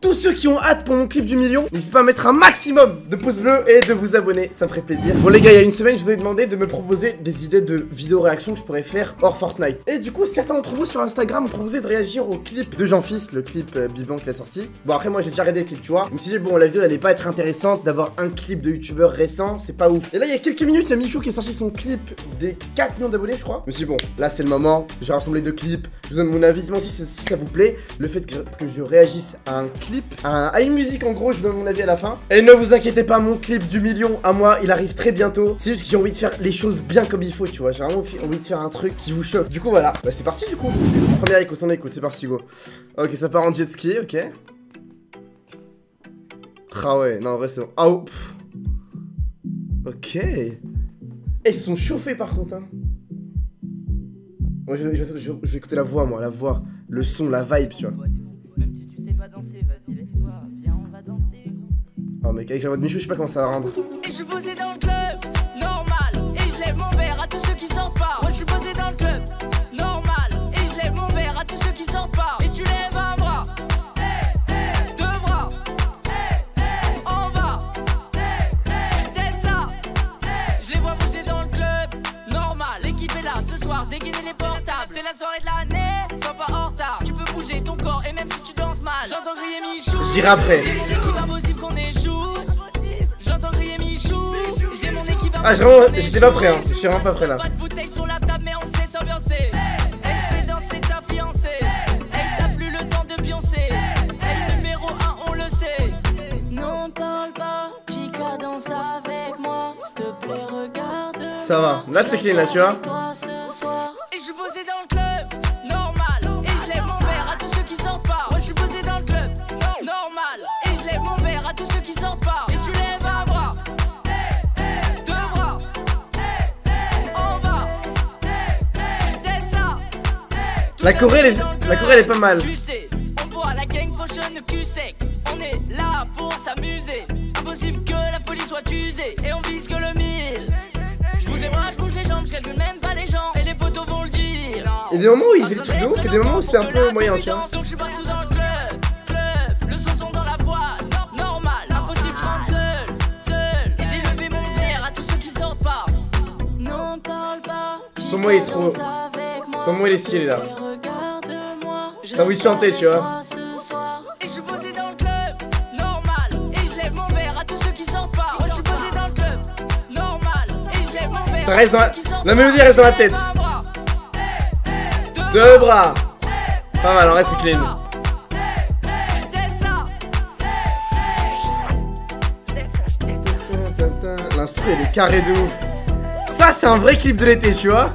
Tous ceux qui ont hâte pour mon clip du million, n'hésitez pas à mettre un maximum de pouces bleus et de vous abonner, ça me ferait plaisir. Bon les gars, il y a une semaine, je vous ai demandé de me proposer des idées de vidéos réactions que je pourrais faire hors Fortnite. Et du coup, certains d'entre vous sur Instagram m'ont proposé de réagir au clip de Jean-Fils, le clip Biban qui est sorti. Bon après moi j'ai déjà regardé le clip, tu vois. Je me suis dit bon, la vidéo elle allait pas être intéressante d'avoir un clip de youtubeur récent, c'est pas ouf. Et là il y a quelques minutes, c'est Michou qui a sorti son clip des 4 millions d'abonnés je crois. Je me suis dit bon, là c'est le moment, j'ai rassemblé 2 clips, je vous donne mon avis, dites-moi si ça vous plaît. Le fait que je réagisse à un clip, à une musique en gros, je donne mon avis à la fin. Et ne vous inquiétez pas, mon clip du million à moi, il arrive très bientôt. C'est juste que j'ai envie de faire les choses bien comme il faut, tu vois. J'ai vraiment envie de faire un truc qui vous choque. Du coup voilà, bah c'est parti du coup. Première écoute, on écoute, c'est parti go. Ok, ça part en jet ski, ok. Ah ouais, non en vrai c'est bon. Ah oh, ok. Et ils sont chauffés par contre hein. Moi je vais écouter la voix moi, la voix, le son, la vibe, tu vois. Oh mec, avec la voix de Michou, je sais pas comment ça va rendre. Et je suis posé dans le club, normal. Et je lève mon verre à tous ceux qui sortent pas. Moi je suis posé dans le club, normal. Et je lève mon verre à tous ceux qui sortent pas. Et tu lèves un bras, deux bras, on va. Je t'aime ça. Je les vois bouger dans le club, normal. L'équipe est là ce soir, dégainer les portables. C'est la soirée de l'année, sois pas en retard. Tu peux bouger ton corps et même si tu danses mal. J'entends crier Michou. J'irai après. J'ai mon équipe impossible qu'on échoue. J'entends crier Michou. J'ai mon équipe ah j'étais pas prêt hein. Je suis vraiment pas prêt là. Pas de bouteille sur la table mais on sait s'ambiancer. Hey je fais danser ta fiancée. Hey t'as plus le temps de pioncer. Hey numéro 1 on le sait. Non parle pas, chica danse avec moi. S'il te plaît regarde. Ça va, là c'est clean là tu vois. Toi ce soir. Et je suis posé dans le club, normal. Et je lève mon verre à tous ceux qui sortent pas. Moi je suis posé dans le club, normal. Et je lève mon verre à tous ceux qui sortent pas. Et tu lèves un bras, deux bras, on va. Je t'aime ça. La Corée elle est pas mal. Tu sais, on boit la gang potion cul sec. On est là pour s'amuser. Impossible que la folie soit usée. Et on vise que le 1000. Je bouge les bras, je bouge les jambes, je calcule même pas les gens. Et les potos vont le dire. Et des moments où il fait le truc de ouf et des moments où c'est un peu moyen tu vois. Donc je suis partout dans le club, le son tombe dans la boîte, normal, impossible je rentre seul. Et j'ai levé mon verre à tous ceux qui sortent pas. Non parle pas. Son mot il est trop. Son mot il est stylé là. T'as envie de chanter tu vois. Et je suis posé dans le club, normal. Et je lève mon verre à tous ceux qui sortent pas. Moi je suis posé dans le club, normal. Et je lève mon verre. Ça reste dans la mélodie reste dans la tête. Deux bras. Pas mal, en vrai c'est clean. L'instru elle est carrée de ouf. Ça c'est un vrai clip de l'été tu vois.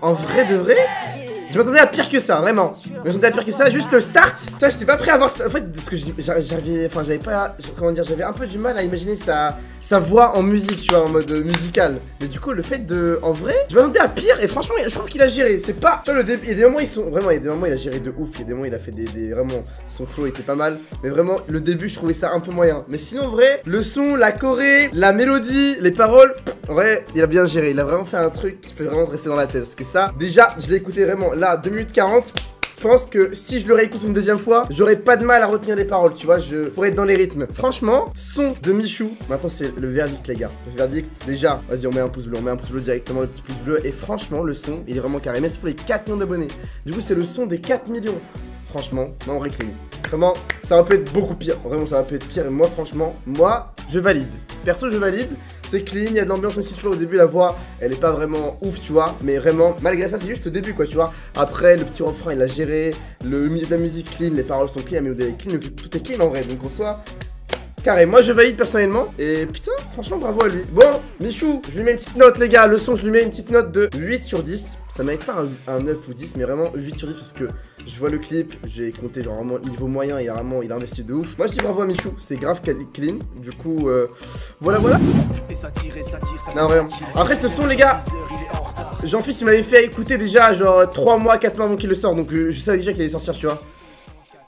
En vrai de vrai, je m'attendais à pire que ça, vraiment. Je m'attendais à pire que ça, juste le start. Ça, j'étais pas prêt à voir ça. En fait, parce que j'avais un peu du mal à imaginer sa voix en musique, tu vois, en mode musical. Mais du coup, le fait de, en vrai, je m'attendais à pire et franchement, je trouve qu'il a géré. C'est pas, tu vois, il y a des moments, il y a des moments, il a géré de ouf. Il y a des moments, il a fait vraiment, son flow était pas mal. Mais vraiment, le début, je trouvais ça un peu moyen. Mais sinon, en vrai, le son, la choré, la mélodie, les paroles, en vrai, il a bien géré. Il a vraiment fait un truc qui peut vraiment rester dans la tête. Parce que ça, déjà, je l'ai écouté vraiment là, 2 minutes 40. Je pense que si je le réécoute une deuxième fois, j'aurais pas de mal à retenir les paroles, tu vois, je pourrais être dans les rythmes. Franchement, son de Michou. Maintenant, c'est le verdict, les gars. Le verdict, déjà, vas-y, on met un pouce bleu, directement, le petit pouce bleu. Et franchement, le son, il est vraiment carré. Mais c'est pour les 4 millions d'abonnés. Du coup, c'est le son des 4 millions. Franchement, non, on réclame. Vraiment, ça va peut être beaucoup pire. Vraiment, ça va peut être pire. Et moi, franchement, je valide. Perso, je valide. C'est clean, il y a de l'ambiance aussi, tu vois. Au début, la voix, elle est pas vraiment ouf, tu vois. Mais vraiment, malgré ça, c'est juste le début, quoi, tu vois. Après, le petit refrain, il a géré. La musique clean, les paroles sont clean, la mélodie est clean. Tout est clean en vrai. Donc, en soi, carré. Moi, je valide personnellement. Et putain, franchement, bravo à lui. Bon, Michou, je lui mets une petite note, les gars. Le son, je lui mets une petite note de 8 sur 10. Ça mérite pas un 9 ou 10, mais vraiment 8 sur 10 parce que je vois le clip, j'ai compté genre vraiment niveau moyen, il a investi de ouf. Moi je dis bravo à Michou, c'est grave clean. Du coup, voilà. Non, vraiment. Après ce son, les gars, Jean-Fils il m'avait fait écouter déjà genre 3 mois, 4 mois avant qu'il le sorte. Donc je savais déjà qu'il allait sortir, tu vois.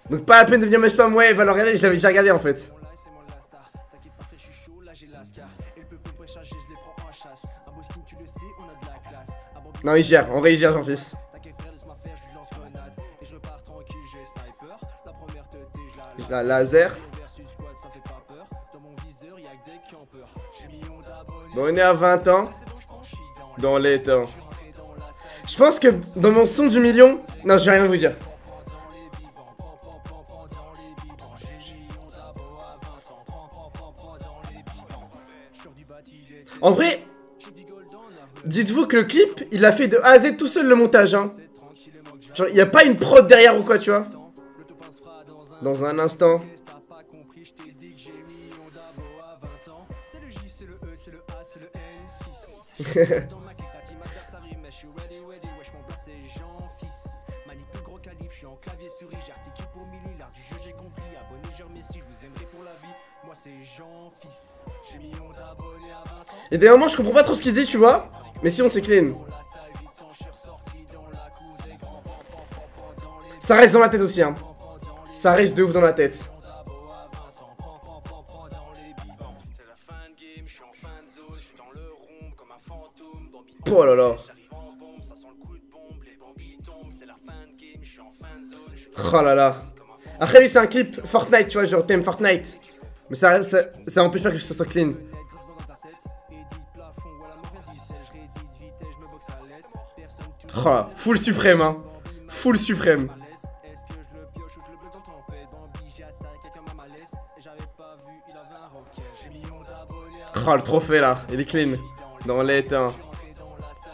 Donc pas la peine de venir me spam, ouais, va le regarder, je l'avais déjà regardé en fait. Non, il gère, en vrai il gère Jean-Fils. La laser. Bon, on est à 20 ans. Dans les temps. Je pense que dans mon son du million... Non, je vais rien vous dire. En vrai, dites-vous que le clip, il a fait de A à Z tout seul le montage, hein. Genre, il n'y a pas une prod derrière ou quoi, tu vois. Dans un instant. Il y a des moments je comprends pas trop ce qu'il dit, tu vois. Mais sinon c'est clean. Ça reste dans la tête aussi, hein. Ça reste de ouf dans la tête. Oh là là. Oh là là. Après lui c'est un clip Fortnite, tu vois, genre thème Fortnite. Mais ça empêche pas que ça soit clean. Oh, full suprême, hein. Full suprême. Oh, le trophée là, il est clean. Dans les temps.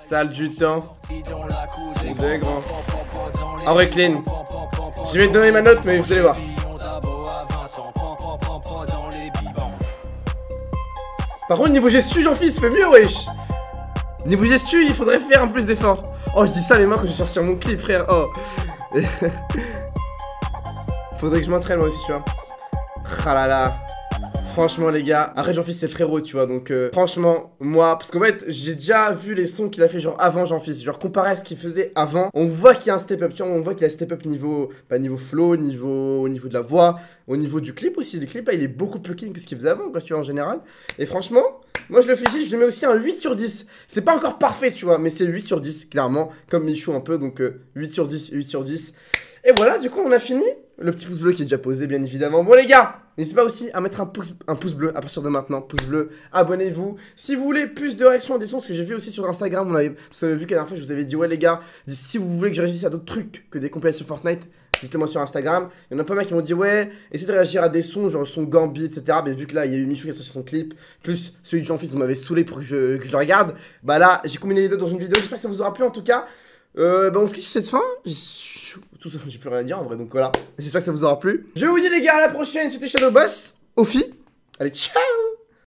Salle du temps. Des grands. Ah ouais, clean. Je vais te donner ma note, mais vous allez voir. Par contre, niveau gestu, Jean-Fils, fait mieux, wesh. Niveau gestu, il faudrait faire un plus d'efforts. Oh, je dis ça, mais moi, quand je vais sortir mon clip, frère. Oh. Faudrait que je m'entraîne, moi aussi, tu vois. Ah là là. Franchement, les gars. Après, Jean-Fils, c'est le frérot, tu vois. Donc, franchement, moi. Parce qu'en fait, j'ai déjà vu les sons qu'il a fait, genre avant Jean-Fils. Genre, comparé à ce qu'il faisait avant. On voit qu'il y a un step-up, tu vois. On voit qu'il a step-up niveau. Bah, niveau flow, au niveau de la voix. Au niveau du clip aussi. Le clip, là, il est beaucoup plus clean que ce qu'il faisait avant, quoi, tu vois, en général. Et franchement, moi, je le félicite. Je lui mets aussi un 8 sur 10. C'est pas encore parfait, tu vois. Mais c'est 8 sur 10, clairement. Comme Michou, un peu. Donc, 8 sur 10, 8 sur 10. Et voilà, du coup, on a fini. Le petit pouce bleu qui est déjà posé, bien évidemment. Bon, les gars, n'hésitez pas aussi à mettre un pouce bleu à partir de maintenant. Pouce bleu, abonnez-vous. Si vous voulez plus de réactions à des sons, parce que j'ai vu aussi sur Instagram, parce que vu qu'à la dernière fois, je vous avais dit, ouais, les gars, si vous voulez que je réagisse à d'autres trucs que des compilations Fortnite, dites-le moi sur Instagram. Il y en a pas mal qui m'ont dit, ouais, essayez de réagir à des sons, genre son Gambit, etc. Mais vu que là, il y a eu Michou qui a sorti son clip, plus celui de Jean-Fils, vous m'avez saoulé pour que je le regarde. Bah là, j'ai combiné les deux dans une vidéo. J'espère que ça vous aura plu en tout cas. Bah on se quitte sur cette fin. Tout ça, j'ai plus rien à dire en vrai, donc voilà. J'espère que ça vous aura plu. Je vous dis les gars, à la prochaine, c'était Shadow Boss. Ophi. Allez, ciao.